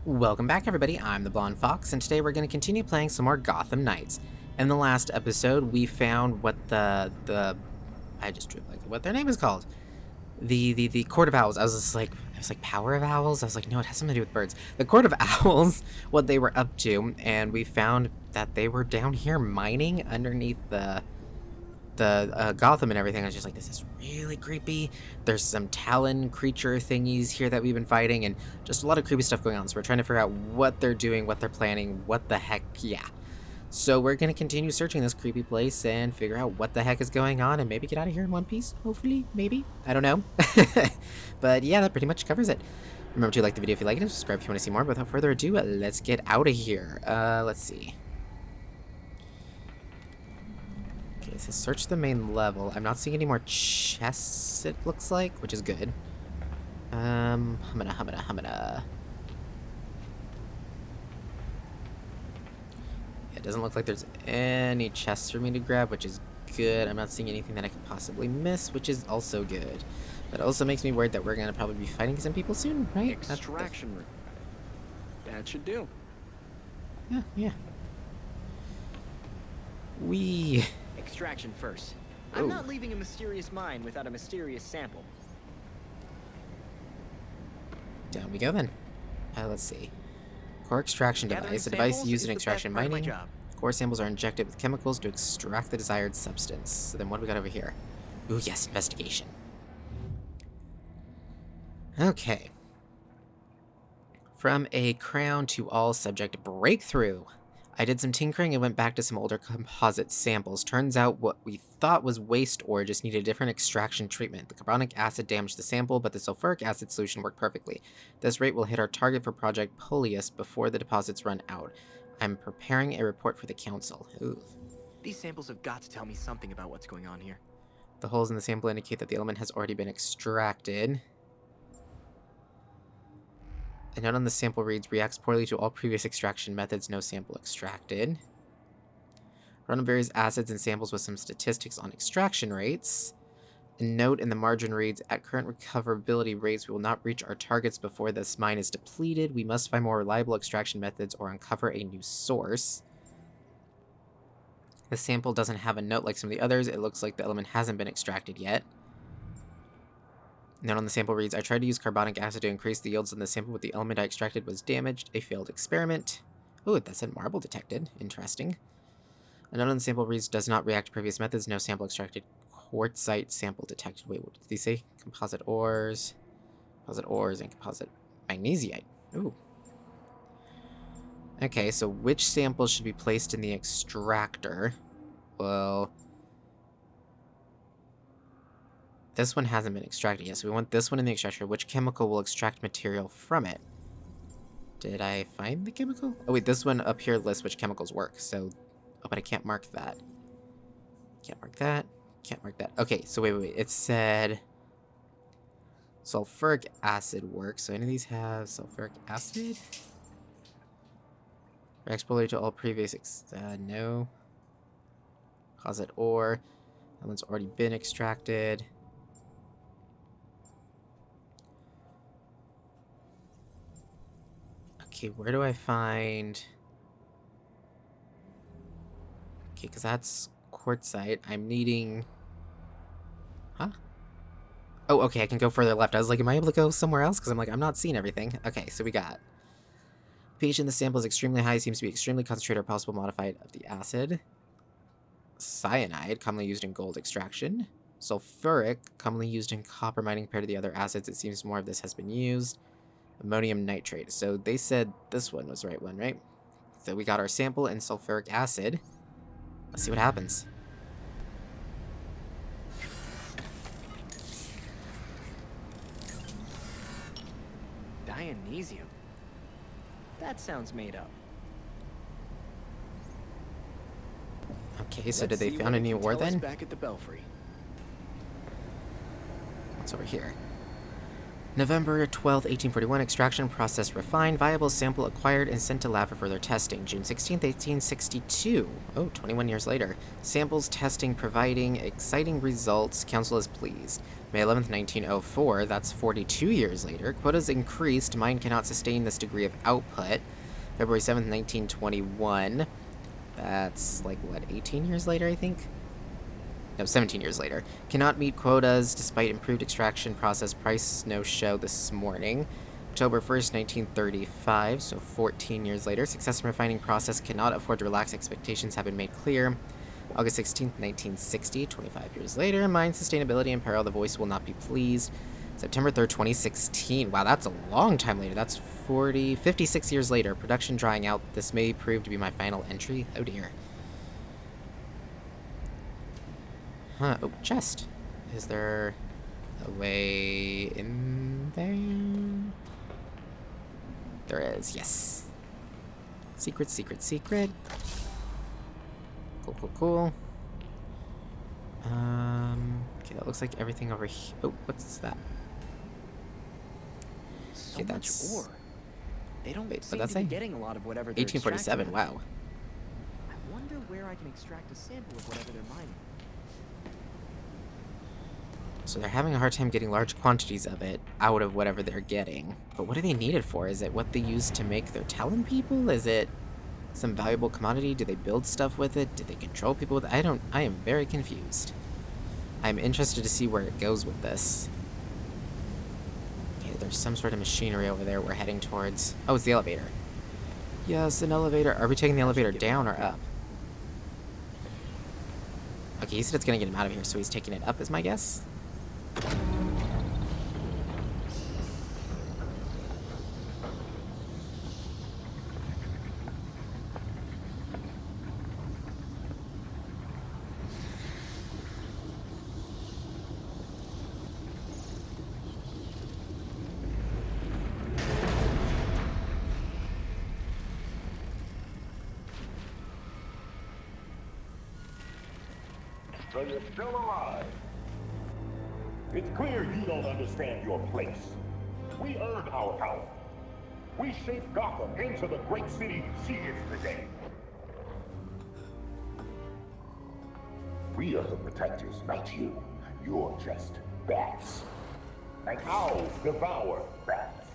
Welcome back, everybody. I'm the Blonde Fox, and today we're going to continue playing some more Gotham Knights. In the last episode, we found what I just drew like what their name is called. The Court of Owls. I was like Power of Owls. I was like, no, it has something to do with birds. The Court of Owls, what they were up to, and we found that they were down here mining underneath the Gotham and everything. I was just like, this is really creepy. There's some Talon creature thingies here that we've been fighting, and just a lot of creepy stuff going on. So we're trying to figure out what they're doing, what they're planning, what the heck, yeah. So we're going to continue searching this creepy place and figure out what the heck is going on and maybe get out of here in one piece, hopefully, maybe. I don't know. But yeah, that pretty much covers it. Remember to like the video if you like it and subscribe if you want to see more. But without further ado, let's get out of here. Let's see. Okay, it says search the main level. I'm not seeing any more chests, it looks like, which is good. Humana. It doesn't look like there's any chests for me to grab, which is good. I'm not seeing anything that I could possibly miss, which is also good. But it also makes me worried that we're going to probably be fighting some people soon, right? Extraction room. That should do. Yeah. Extraction first. Ooh. I'm not leaving a mysterious mine without a mysterious sample. Down we go then. Let's see. Core extraction device. A device used in extraction mining. Core samples are injected with chemicals to extract the desired substance. So then what do we got over here? Ooh, yes, investigation. Okay. From a crown to all subject breakthrough. I did some tinkering and went back to some older composite samples. Turns out what we thought was waste ore just needed a different extraction treatment. The carbonic acid damaged the sample, but the sulfuric acid solution worked perfectly. This rate will hit our target for Project Polius before the deposits run out. I'm preparing a report for the council. Ooh. These samples have got to tell me something about what's going on here. The holes in the sample indicate that the element has already been extracted. A note on the sample reads, reacts poorly to all previous extraction methods, no sample extracted. Run on various acids and samples with some statistics on extraction rates. A note in the margin reads, at current recoverability rates, we will not reach our targets before this mine is depleted. We must find more reliable extraction methods or uncover a new source. The sample doesn't have a note like some of the others. It looks like the element hasn't been extracted yet. Note on the sample reads, I tried to use carbonic acid to increase the yields in the sample, but the element I extracted was damaged. A failed experiment. Ooh, that said marble detected. Interesting. A note on the sample reads, does not react to previous methods. No sample extracted. Quartzite sample detected. Wait, what did he say? Composite ores. Composite ores and composite magnesite. Ooh. Okay, so which samples should be placed in the extractor? Well, this one hasn't been extracted yet, so we want this one in the extractor. Which chemical will extract material from it? Did I find the chemical? Oh wait, this one up here lists which chemicals work, so... Oh, but I can't mark that. Can't mark that. Can't mark that. Okay, so wait. It said... sulfuric acid works, so any of these have sulfuric acid? Reacts polarly to all previous... no. Composite ore. That one's already been extracted. Okay, where do I find... Okay, because that's quartzite. I'm needing... Huh? Oh, okay, I can go further left. I was like, am I able to go somewhere else? Because I'm like, I'm not seeing everything. Okay, so we got... pH in the sample is extremely high. Seems to be extremely concentrated or possible modified of the acid. Cyanide, commonly used in gold extraction. Sulfuric, commonly used in copper mining compared to the other acids. It seems more of this has been used. Ammonium nitrate. So they said this one was the right one, right? So we got our sample and sulfuric acid. Let's see what happens. Dionysium. That sounds made up. Okay, so did they found a new ore then? Back at the belfry. What's over here? November 12th, 1841, extraction process refined, viable sample acquired and sent to lab for further testing. June 16th, 1862, 21 years later, samples testing providing exciting results, council is pleased. May 11th, 1904, that's 42 years later, quotas increased, mine cannot sustain this degree of output. February 7th, 1921, that's like, what, 18 years later, I think? No, 17 years later. Cannot meet quotas despite improved extraction process. Price no show this morning. October 1st, 1935, so 14 years later. Success in refining process cannot afford to relax. Expectations have been made clear. August 16th, 1960, 25 years later. Mine sustainability in peril. The voice will not be pleased. September 3rd, 2016. Wow, that's a long time later. That's 56 years later. Production drying out. This may prove to be my final entry. Oh dear. Huh, oh, chest. Is there a way in there? There is, yes. Secret, secret, secret. Cool, cool, cool. Okay, that looks like everything over here. Oh, what's that? So Okay, much that's... ore. They don't Wait, seem what'd that to be say? getting a lot of whatever they're 1847, extracting. wow. I wonder where I can extract a sample of whatever they're mining. So they're having a hard time getting large quantities of it out of whatever they're getting. But what do they need it for? Is it what they use to make their telling people? Is it some valuable commodity? Do they build stuff with it? Do they control people with it? I am very confused. I'm interested to see where it goes with this. Okay, there's some sort of machinery over there we're heading towards. Oh, it's the elevator. Yes, an elevator. Are we taking the elevator down or up? Okay, he said it's gonna get him out of here, so he's taking it up is my guess. So you're still alive. It's clear you don't understand your place. We earned our power. We shaped Gotham into the great city she is today. We are the protectors, not you. You're just bats. And owls devour bats.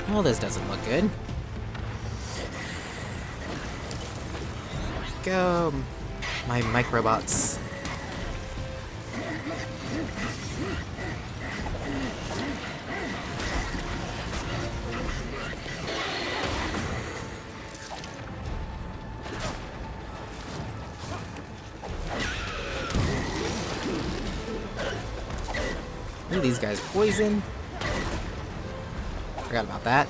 Well, this doesn't look good. Go, my microbots. Ooh, these guys poison. Forgot about that.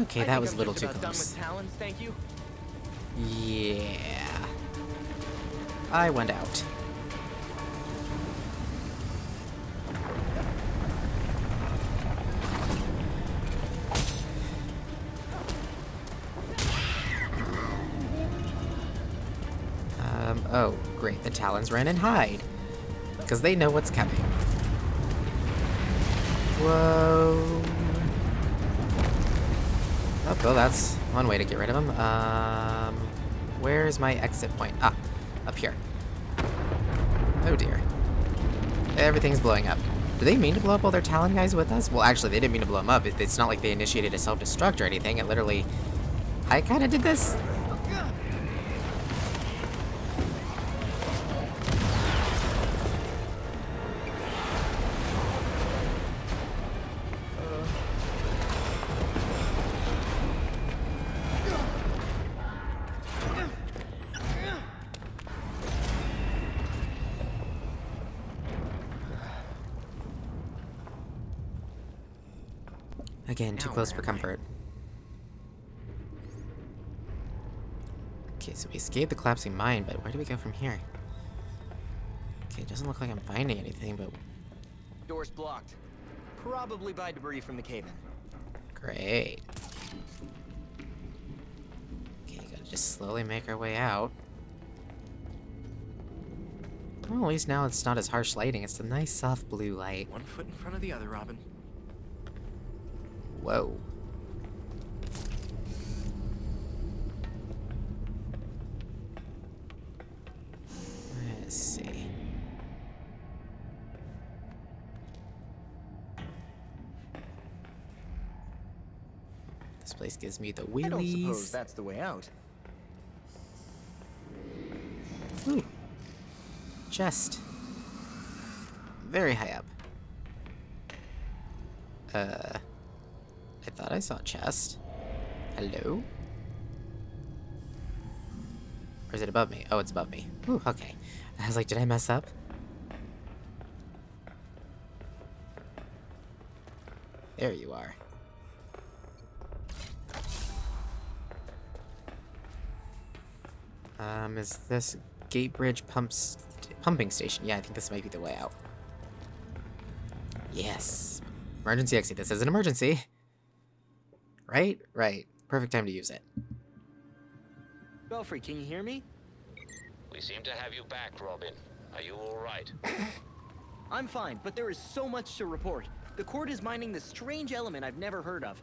Okay, that was a little too Done close. with talons, thank you. Yeah. I went out. Oh, great. The Talons ran and hide. Because they know what's coming. Whoa. Oh, well, that's one way to get rid of them. Where's my exit point? Ah, up here. Oh dear. Everything's blowing up. Do they mean to blow up all their Talon guys with us? Well, actually, they didn't mean to blow them up. It's not like they initiated a self-destruct or anything. It literally... I kind of did this. Again, too close for comfort. Okay, so we escaped the collapsing mine, but where do we go from here? Okay, it doesn't look like I'm finding anything, but... Door's blocked. Probably by debris from the cave-in. Great. Okay, gotta just slowly make our way out. Well, at least now it's not as harsh lighting. It's a nice soft blue light. One foot in front of the other, Robin. Whoa. Let's see. This place gives me the wheelies. I don't suppose that's the way out. Ooh. Chest. Very high up. I thought I saw a chest. Hello? Or is it above me? Oh, it's above me. Ooh, okay. I was like, did I mess up? There you are. Is this Gate Bridge pumping station? Yeah, I think this might be the way out. Yes. Emergency exit. This is an emergency. Right? Right. Perfect time to use it. Belfry, can you hear me? We seem to have you back, Robin. Are you all right? I'm fine, but there is so much to report. The court is mining this strange element I've never heard of.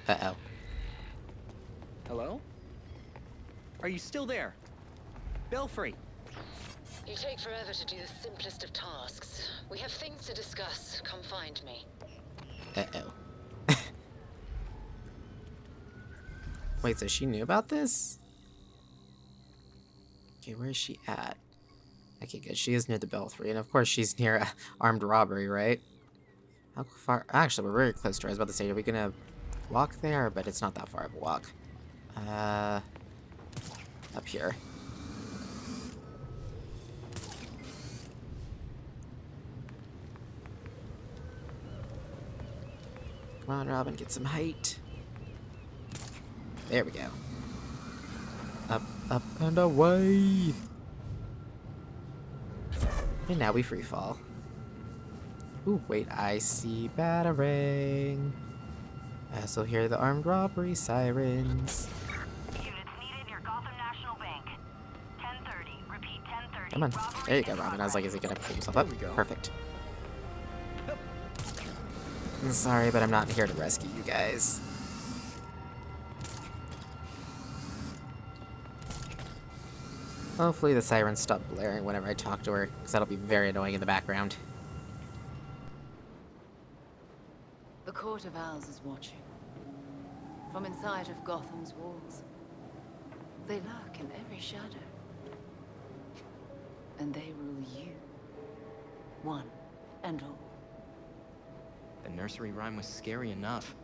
Uh-oh. Hello? Are you still there? Belfry! You take forever to do the simplest of tasks. We have things to discuss. Come find me. Uh-oh. Wait, so she knew about this? Okay, where is she at? Okay, good. She is near the Belfry, and of course she's near a armed robbery, right? How far? Actually, we're very close to her. I was about to say, are we gonna walk there? But it's not that far of a walk. Up here. Come on, Robin, get some height. There we go. Up, up, and away! And now we free fall. Ooh, wait, I see battering. I also hear the armed robbery sirens. Units needed near Gotham National Bank. 10:30. Repeat, 10:30. Come on. There you go, Robin. I was like, is he gonna pull himself up? There we go. Perfect. I'm sorry, but I'm not here to rescue you guys. Hopefully the sirens stop blaring whenever I talk to her, because that'll be very annoying in the background. The Court of Owls is watching. From inside of Gotham's walls. They lurk in every shadow. And they rule you. One and all. The nursery rhyme was scary enough.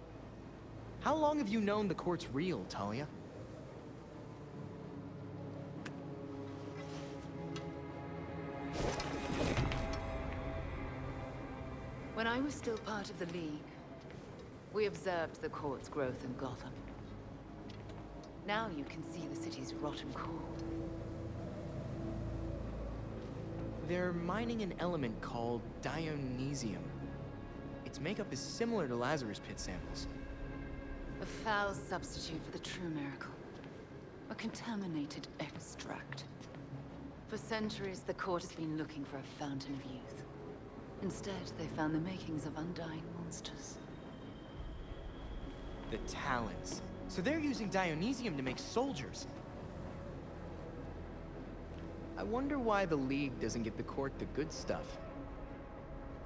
How long have you known the court's real, Talia? When I was still part of the League, we observed the court's growth in Gotham. Now you can see the city's rotten core. They're mining an element called Dionysium. Its makeup is similar to Lazarus Pit samples. A foul substitute for the true miracle. A contaminated extract. For centuries, the court has been looking for a fountain of youth. Instead, they found the makings of undying monsters. The Talons. So they're using Dionysium to make soldiers. I wonder why the League doesn't give the court the good stuff.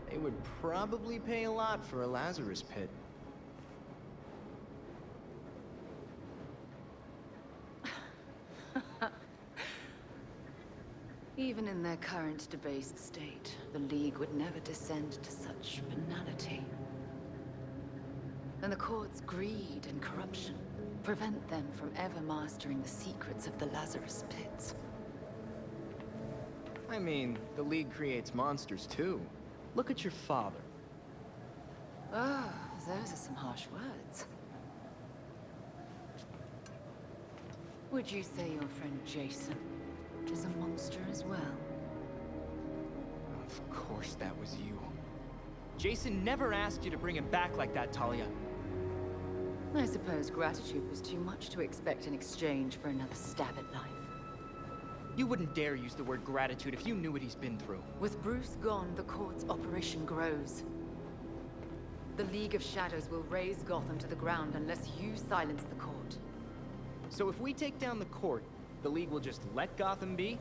They would probably pay a lot for a Lazarus pit. Even in their current debased state, the League would never descend to such banality. And the court's greed and corruption prevent them from ever mastering the secrets of the Lazarus pits. I mean, the League creates monsters too. Look at your father. Oh, those are some harsh words. Would you say your friend Jason is a monster as well? Of course that was you. Jason never asked you to bring him back like that, Talia. I suppose gratitude was too much to expect in exchange for another stab at life. You wouldn't dare use the word gratitude if you knew what he's been through. With Bruce gone, the court's operation grows. The League of Shadows will raze Gotham to the ground unless you silence the court. So if we take down the court, the League will just let Gotham be?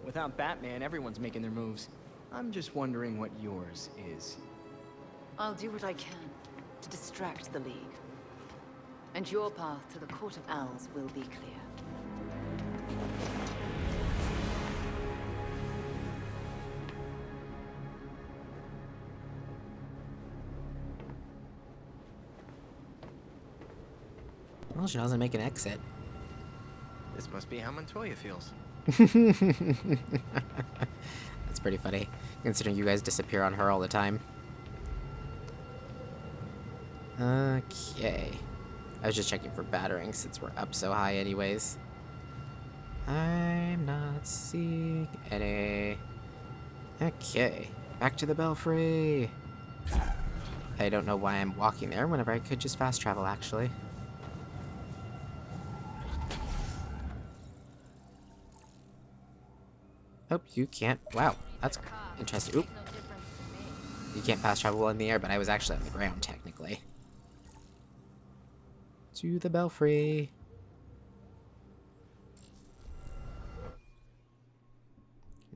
Without Batman, everyone's making their moves. I'm just wondering what yours is. I'll do what I can to distract the League. And your path to the Court of Owls will be clear. Well, she doesn't make an exit. This must be how Montoya feels. That's pretty funny, considering you guys disappear on her all the time. Okay. I was just checking for battering since we're up so high anyways. I'm not seeing any. Okay. Back to the Belfry. I don't know why I'm walking there whenever I could just fast travel, actually. Oh, you can't. Wow, that's interesting. Oop. You can't fast travel in the air, but I was actually on the ground, technically. To the Belfry.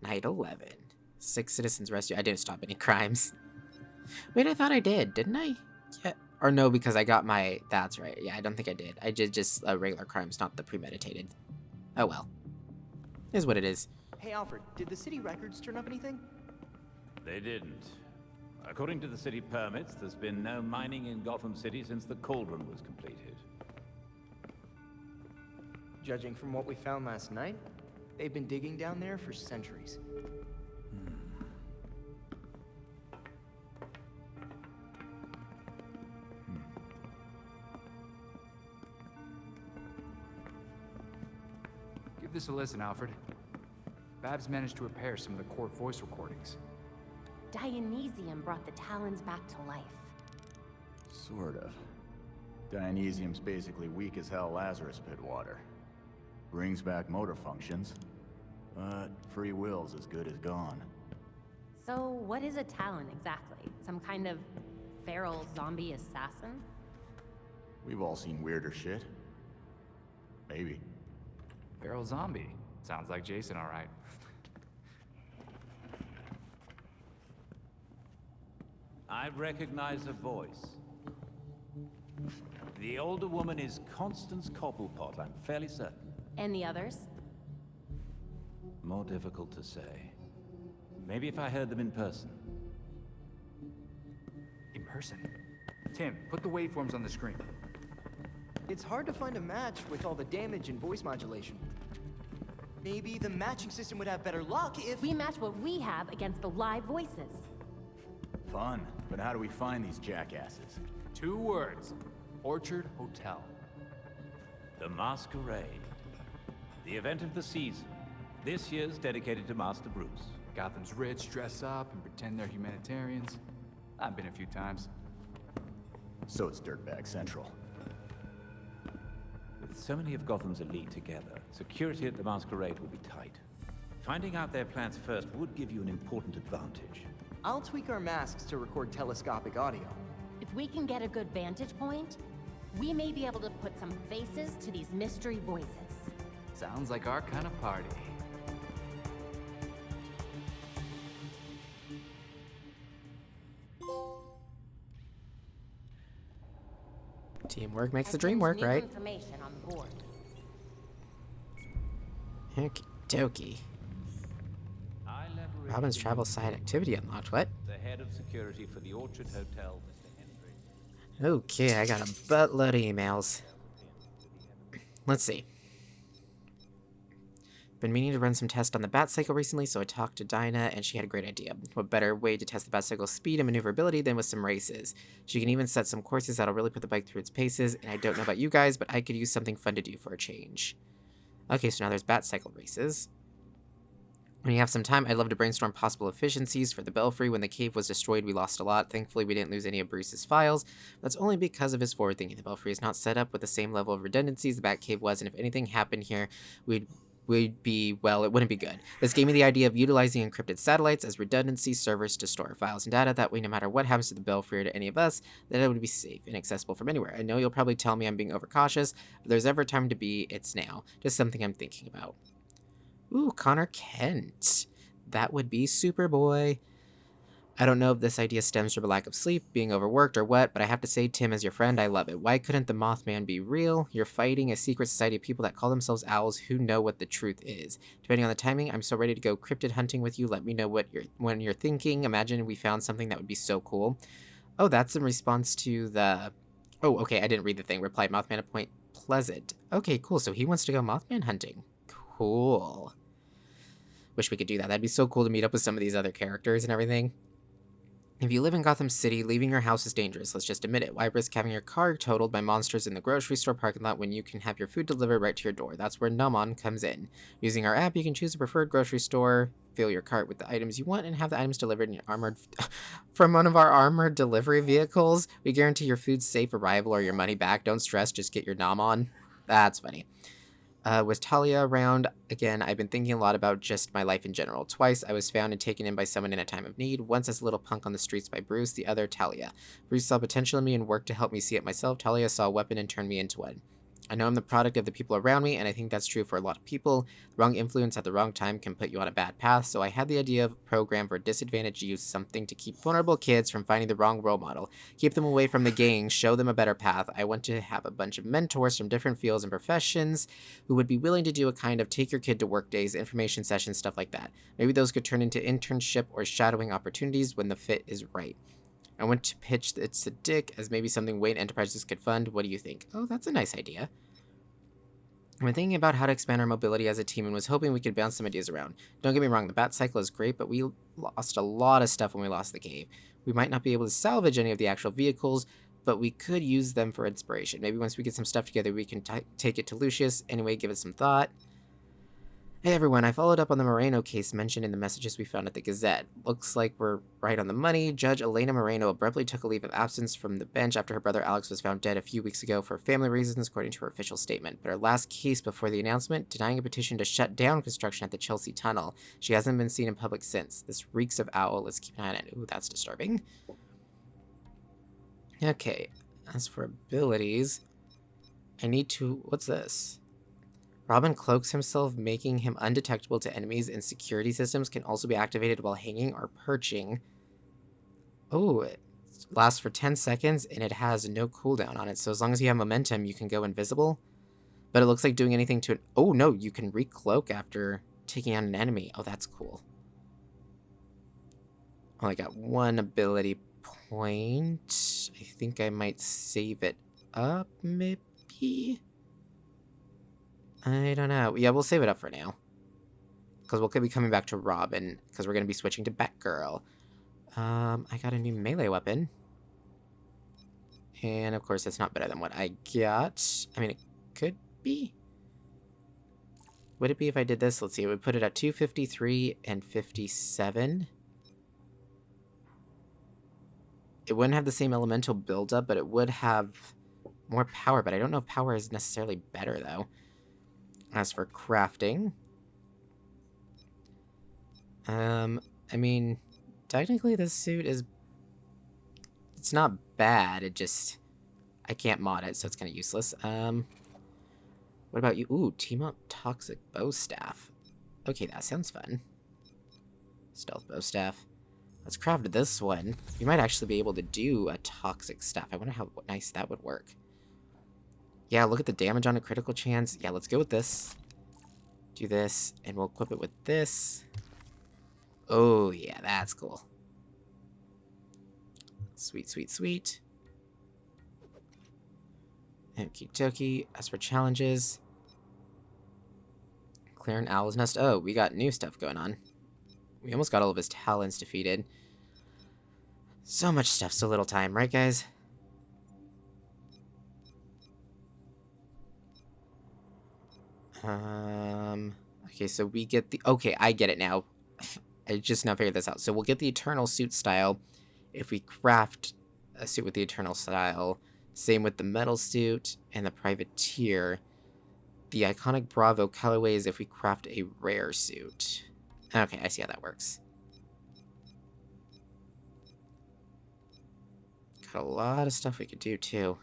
Night 11. 6 citizens rescued. I didn't stop any crimes. Wait, I thought I did, didn't I? Yeah. Or no, because I got my... That's right. Yeah, I don't think I did. I did just regular crimes, not the premeditated. Oh well. Is what it is. Hey, Alfred, did the city records turn up anything? They didn't. According to the city permits, there's been no mining in Gotham City since the Cauldron was completed. Judging from what we found last night, they've been digging down there for centuries. Give this a listen, Alfred. Babs managed to repair some of the court voice recordings. Dionysium brought the Talons back to life. Sort of. Dionysium's basically weak as hell Lazarus pit water. Brings back motor functions, but free will's as good as gone. So, what is a Talon exactly? Some kind of feral zombie assassin? We've all seen weirder shit. Maybe. Feral zombie. Sounds like Jason, all right. I recognize her voice. The older woman is Constance Cobblepot, I'm fairly certain. And the others? More difficult to say. Maybe if I heard them in person. In person? Tim, put the waveforms on the screen. It's hard to find a match with all the damage and voice modulation. Maybe the matching system would have better luck if... We match what we have against the live voices. Fun, but how do we find these jackasses? 2 words. Orchard Hotel. The Masquerade. The event of the season. This year's dedicated to Master Bruce. Gotham's rich dress up and pretend they're humanitarians. I've been a few times. So it's Dirtbag Central. With so many of Gotham's elite together, security at the Masquerade will be tight. Finding out their plans first would give you an important advantage. I'll tweak our masks to record telescopic audio. If we can get a good vantage point, we may be able to put some faces to these mystery voices. Sounds like our kind of party. Teamwork makes the I dream pinned work, new right? information on the board. Okie dokie. I Robin's travel side activity unlocked. What? the head of security for the Orchard Hotel, Mr. Hendricks. Okay, I got a buttload of emails. Let's see. Been meaning to run some tests on the Batcycle recently, so I talked to Dinah, and she had a great idea. What better way to test the Batcycle's speed and maneuverability than with some races? She can even set some courses that'll really put the bike through its paces, and I don't know about you guys, but I could use something fun to do for a change. Okay, so now there's Batcycle races. When you have some time, I'd love to brainstorm possible efficiencies for the Belfry. When the cave was destroyed, we lost a lot. Thankfully, we didn't lose any of Bruce's files. That's only because of his forward thinking. The Belfry is not set up with the same level of redundancies the Batcave was, and if anything happened here, we'd be, well, it wouldn't be good. This gave me the idea of utilizing encrypted satellites as redundancy servers to store files and data. That way, no matter what happens to the Belfry or to any of us, that it would be safe and accessible from anywhere. I know you'll probably tell me I'm being overcautious, but if there's ever time to be, it's now. Just something I'm thinking about. Ooh, Connor Kent. That would be Superboy. I don't know if this idea stems from a lack of sleep, being overworked, or what, but I have to say, Tim, as your friend, I love it. Why couldn't the Mothman be real? You're fighting a secret society of people that call themselves owls who know what the truth is. Depending on the timing, I'm so ready to go cryptid hunting with you. Let me know when you're thinking. Imagine we found something that would be so cool. Oh, that's in response to the... Oh, okay, I didn't read the thing. Replied Mothman at Point Pleasant. Okay, cool, so he wants to go Mothman hunting. Cool. Wish we could do that. That'd be so cool to meet up with some of these other characters and everything. If you live in Gotham City, leaving your house is dangerous. Let's just admit it. Why risk having your car totaled by monsters in the grocery store parking lot when you can have your food delivered right to your door? That's where Numon comes in. Using our app, you can choose a preferred grocery store, fill your cart with the items you want, and have the items delivered in your armored from one of our armored delivery vehicles. We guarantee your food's safe arrival or your money back. Don't stress, just get your Numon. That's funny. With Talia around, again, I've been thinking a lot about just my life in general. Twice, I was found and taken in by someone in a time of need. Once as a little punk on the streets by Bruce, the other Talia. Bruce saw potential in me and worked to help me see it myself. Talia saw a weapon and turned me into one. I know I'm the product of the people around me, and I think that's true for a lot of people. The wrong influence at the wrong time can put you on a bad path, so I had the idea of a program for disadvantaged youth, something to keep vulnerable kids from finding the wrong role model, keep them away from the gang, show them a better path. I want to have a bunch of mentors from different fields and professions who would be willing to do a kind of take your kid to work days, information sessions, stuff like that. Maybe those could turn into internship or shadowing opportunities when the fit is right. I want to pitch It's a Dick as maybe something Wayne Enterprises could fund. What do you think? Oh, that's a nice idea. I've been thinking about how to expand our mobility as a team and was hoping we could bounce some ideas around. Don't get me wrong, the Batcycle is great, but we lost a lot of stuff when we lost the cave. We might not be able to salvage any of the actual vehicles, but we could use them for inspiration. Maybe once we get some stuff together, we can take it to Lucius. Anyway, give it some thought. Hey everyone, I followed up on the Moreno case mentioned in the messages we found at the Gazette. Looks like we're right on the money. Judge Elena Moreno abruptly took a leave of absence from the bench after her brother Alex was found dead a few weeks ago for family reasons, according to her official statement. But her last case before the announcement, denying a petition to shut down construction at the Chelsea Tunnel. She hasn't been seen in public since. This reeks of owl. Let's keep an eye on it. Ooh, that's disturbing. Okay, as for abilities, I need to... What's this? Robin cloaks himself, making him undetectable to enemies, and security systems can also be activated while hanging or perching. Oh, it lasts for 10 seconds, and it has no cooldown on it, so as long as you have momentum, you can go invisible. But it looks like doing anything to it... Oh, no, you can recloak after taking out an enemy. Oh, that's cool. Only got one ability point. I think I might save it up, maybe? I don't know. Yeah, we'll save it up for now. Because we'll be coming back to Robin, because we're going to be switching to Batgirl. I got a new melee weapon. And, of course, it's not better than what I got. I mean, it could be. Would it be if I did this? Let's see. It would put it at 253 and 57. It wouldn't have the same elemental buildup, but it would have more power. But I don't know if power is necessarily better, though. As for crafting, I mean, technically this suit is, it's not bad, it just, I can't mod it, so it's kind of useless. What about you? Ooh, team up toxic bow staff. Okay, that sounds fun. Stealth bow staff. Let's craft this one. You might actually be able to do a toxic staff. I wonder how nice that would work. Yeah, look at the damage on a critical chance. Yeah, let's go with this. Do this, and we'll equip it with this. Oh, yeah, that's cool. Sweet, sweet, sweet. Okie dokie. As for challenges, clear an owl's nest. Oh, we got new stuff going on. We almost got all of his talents defeated. So much stuff, so little time, right, guys? Okay, so we get the... Okay, I get it now. I just now figured this out. So we'll get the Eternal suit style if we craft a suit with the Eternal style. Same with the Metal suit and the Privateer. The Iconic Bravo colorway is if we craft a rare suit. Okay, I see how that works. Got a lot of stuff we could do, too.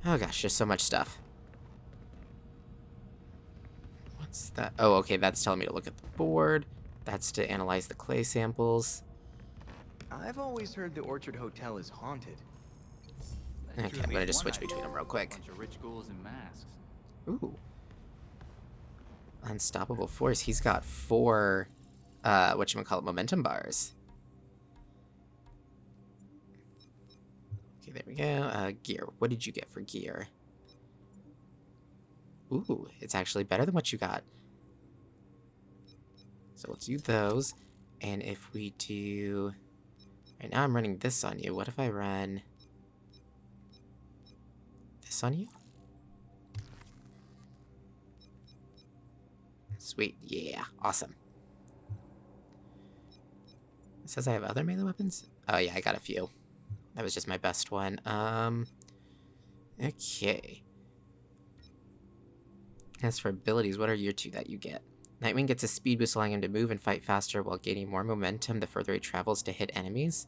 Oh gosh, there's so much stuff. What's that? Oh, okay, that's telling me to look at the board. That's to analyze the clay samples. I've always heard the Orchard Hotel is haunted. Okay, I'm gonna just switch between them real quick. Bunch of rich ghouls and masks. Ooh. Unstoppable Force. He's got 4, whatchamacallit, momentum bars. Okay, there we go. Gear. What did you get for gear? Ooh, it's actually better than what you got. So let's do those. And if we do... Right now I'm running this on you. What if I run... this on you? Sweet. Yeah. Awesome. It says I have other melee weapons? Oh yeah, I got a few. That was just my best one. Okay. As for abilities, what are your 2 that you get? Nightwing gets a speed boost, allowing him to move and fight faster while gaining more momentum the further he travels to hit enemies.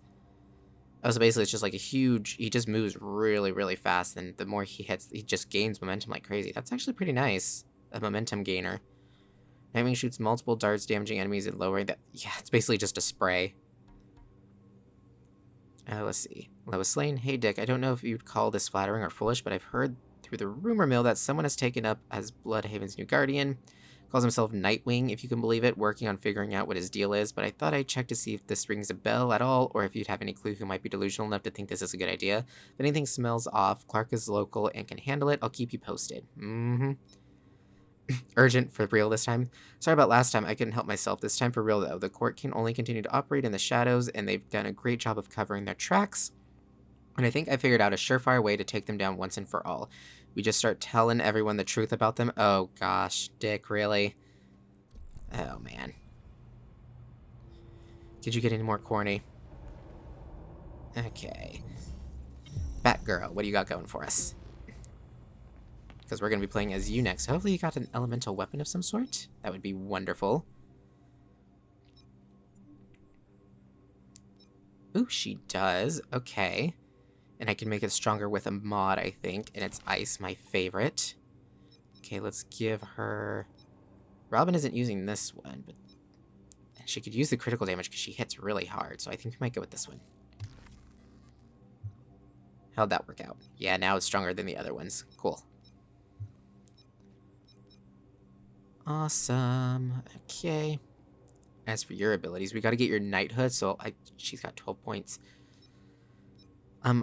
Oh, so basically it's just like a huge... He just moves really, really fast, and the more he hits, he just gains momentum like crazy. That's actually pretty nice. A momentum gainer. Nightwing shoots multiple darts, damaging enemies and lowering that... Yeah, it's basically just a spray. Let's see. Lois Lane. Hey, Dick, I don't know if you'd call this flattering or foolish, but I've heard through the rumor mill that someone has taken up as Bloodhaven's new guardian. Calls himself Nightwing, if you can believe it, working on figuring out what his deal is, but I thought I'd check to see if this rings a bell at all, or if you'd have any clue who might be delusional enough to think this is a good idea. If anything smells off, Clark is local and can handle it. I'll keep you posted. Urgent for real this time. Sorry about last time, I couldn't help myself. This time for real though. The court can only continue to operate in the shadows, and they've done a great job of covering their tracks. And I think I figured out a surefire way to take them down once and for all. We just start telling everyone the truth about them. Oh gosh, Dick, really? Oh man. Could you get any more corny? Okay. Batgirl, what do you got going for us? Because we're going to be playing as you next. Hopefully you got an elemental weapon of some sort. That would be wonderful. Ooh, she does. Okay. And I can make it stronger with a mod, I think. And it's ice, my favorite. Okay, let's give her... Robin isn't using this one, but... she could use the critical damage because she hits really hard. So I think we might go with this one. How'd that work out? Yeah, now it's stronger than the other ones. Cool. Awesome. Okay. As for your abilities, we got to get your knighthood. So she's got 12 points.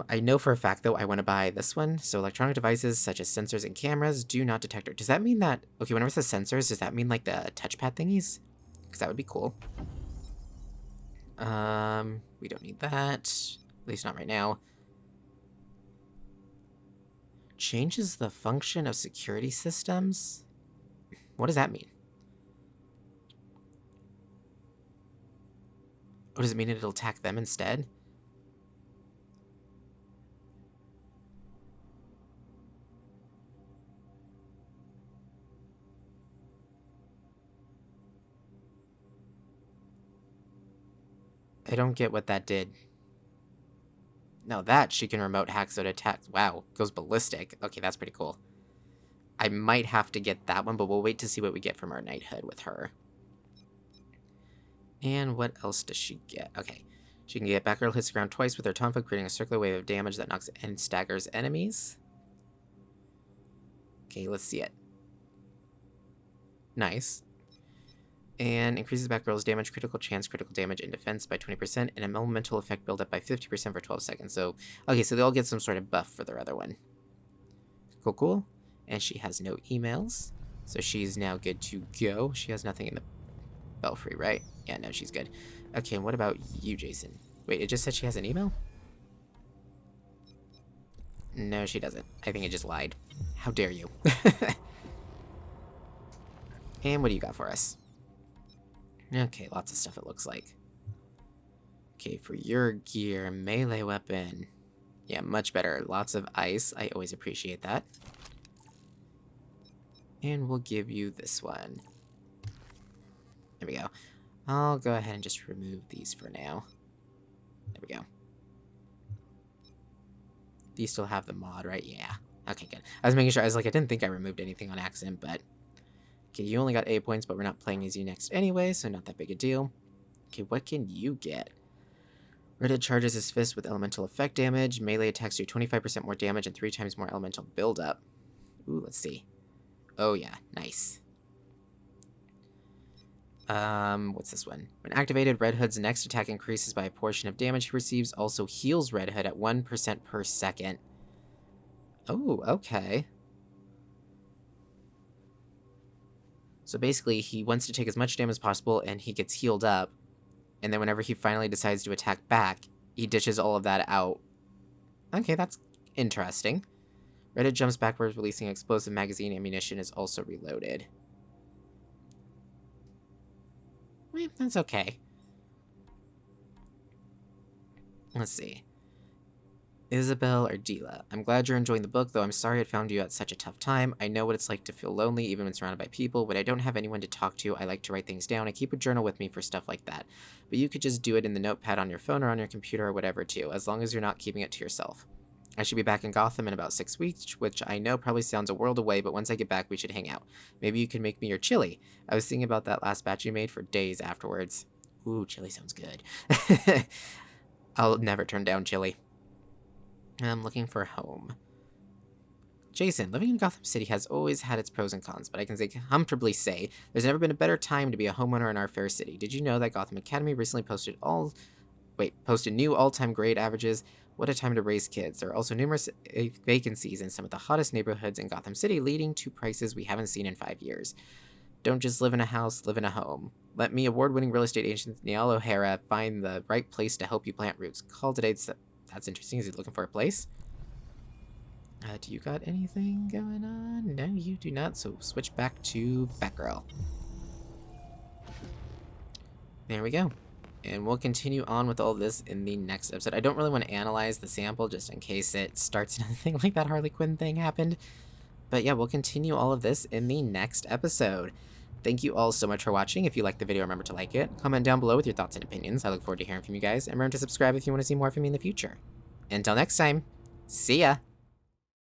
I know for a fact, though, I want to buy this one. So electronic devices such as sensors and cameras do not detect her. Does that mean that... Okay, whenever it says sensors, does that mean like the touchpad thingies? Because that would be cool. We don't need that. At least not right now. Changes the function of security systems? What does that mean? Oh, does it mean it'll attack them instead? I don't get what that did. Now that she can remote hack so it attacks. Wow, goes ballistic. Okay, that's pretty cool. I might have to get that one, but we'll wait to see what we get from our knighthood with her. And what else does she get? Okay. She can get Batgirl hits the ground twice with her tonfa, creating a circular wave of damage that knocks and staggers enemies. Okay, let's see it. Nice. And increases Batgirl's damage, critical chance, critical damage, and defense by 20%, and an elemental effect build up by 50% for 12 seconds. So, okay, so they all get some sort of buff for their other one. Cool, cool. And she has no emails, so she's now good to go. She has nothing in the belfry, right? Yeah, no, she's good. Okay, and what about you, Jason? Wait, it just said she has an email? No, she doesn't. I think it just lied. How dare you? And what do you got for us? Okay, lots of stuff it looks like. Okay, for your gear, melee weapon. Yeah, much better. Lots of ice. I always appreciate that. And we'll give you this one. There we go. I'll go ahead and just remove these for now. There we go. These still have the mod, right? Yeah. Okay, good. I was making sure. I was like, I didn't think I removed anything on accident, but... Okay, you only got 8 points, but we're not playing as you next anyway, so not that big a deal. Okay, what can you get? Redhead charges his fist with elemental effect damage. Melee attacks do 25% more damage and 3 times more elemental buildup. Ooh, let's see. Oh yeah, nice. What's this one? When activated, Red Hood's next attack increases by a portion of damage he receives, also heals Red Hood at 1% per second. Oh, okay. So basically, he wants to take as much damage as possible, and he gets healed up. And then whenever he finally decides to attack back, he dishes all of that out. Okay, that's interesting. Red Hood jumps backwards, releasing explosive magazine ammunition is also reloaded. That's okay. Let's see. Isabel or Dila. I'm glad you're enjoying the book, though I'm sorry it found you at such a tough time. I know what it's like to feel lonely, even when surrounded by people. When I don't have anyone to talk to, I like to write things down. I keep a journal with me for stuff like that. But you could just do it in the notepad on your phone or on your computer or whatever, too, as long as you're not keeping it to yourself. I should be back in Gotham in about 6 weeks, which I know probably sounds a world away, but once I get back, we should hang out. Maybe you can make me your chili. I was thinking about that last batch you made for days afterwards. Ooh, chili sounds good. I'll never turn down chili. I'm looking for a home. Jason, living in Gotham City has always had its pros and cons, but I can comfortably say there's never been a better time to be a homeowner in our fair city. Did you know that Gotham Academy recently posted new all-time grade averages? What a time to raise kids. There are also numerous vacancies in some of the hottest neighborhoods in Gotham City, leading to prices we haven't seen in 5 years. Don't just live in a house, live in a home. Let me, award-winning real estate agent Neil O'Hara, find the right place to help you plant roots. Call today. That's interesting. Is he looking for a place? Do you got anything going on? No, you do not. So switch back to Batgirl. There we go. And we'll continue on with all this in the next episode. I don't really want to analyze the sample just in case it starts anything like that Harley Quinn thing happened. But yeah, we'll continue all of this in the next episode. Thank you all so much for watching. If you liked the video, remember to like it. Comment down below with your thoughts and opinions. I look forward to hearing from you guys. And remember to subscribe if you want to see more from me in the future. Until next time, see ya!